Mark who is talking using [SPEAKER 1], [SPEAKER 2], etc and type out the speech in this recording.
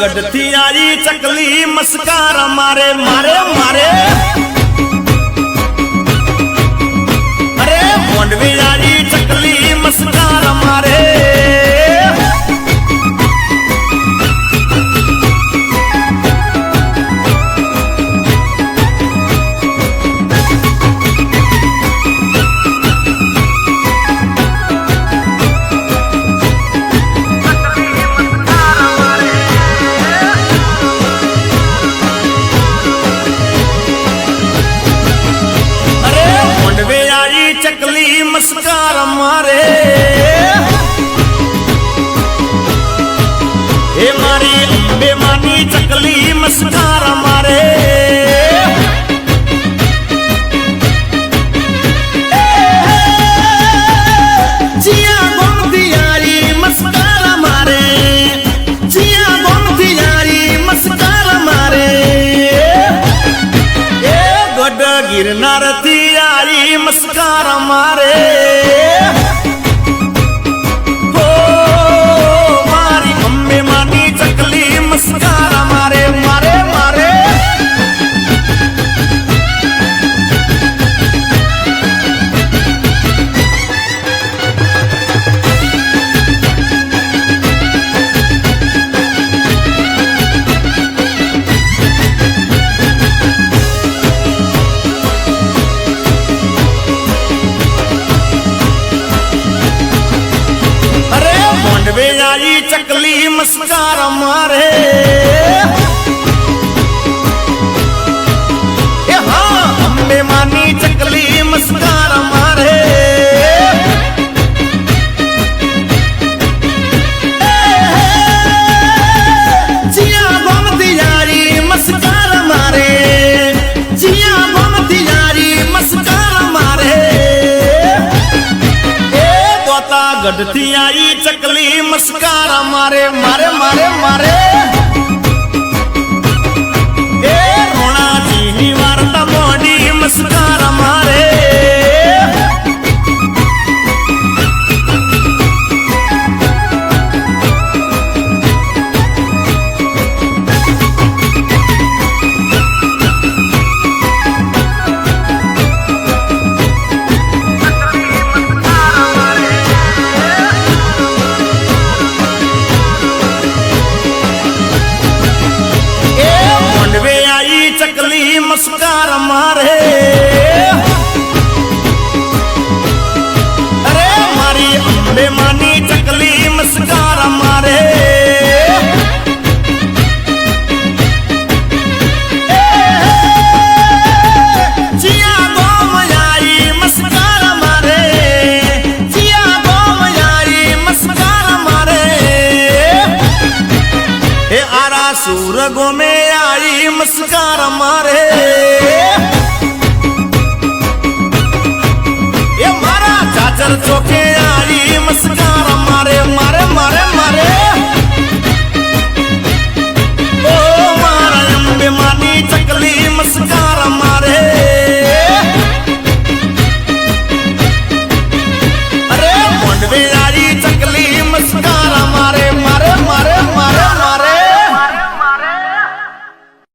[SPEAKER 1] गढ़ थी आई चकली मस्कार मारे मारे मारे अरे मोंडवी आई चकली मस्कार मारे चकली मस्कार मारे हे मारी अम्बे मानी चकली मस्कार मारे जिया गोमती यारी मस्कार मारे जिया गोमती यारी मस्कार मारे ए गड गिरनार थी यारी मस्कार मारे हो मारी अम्बे मानी चकली मस्कार मारे मारे मारे आई चकली मस्कार मारे हाँ अम्बे मानी चकली मस्कार मारे जिया गोमती यारी मस्कार मारे जिया गोमती यारी मस्कार मारे तोता गढ़ थी आई चकली मस्कार मारे मारे मारे मारे ए रोना जी नी वार्ता मोडी मस्कार मारे चकली मस्कार मारे अरे मारी अम्बे मानी चकली मस्कार मारे जिया गोम आई मस्कार मारे जिया गोम आई मस्कार मारे हे आरा सूर गोमे आई मस्कार मारे ये मारा चाचर चौके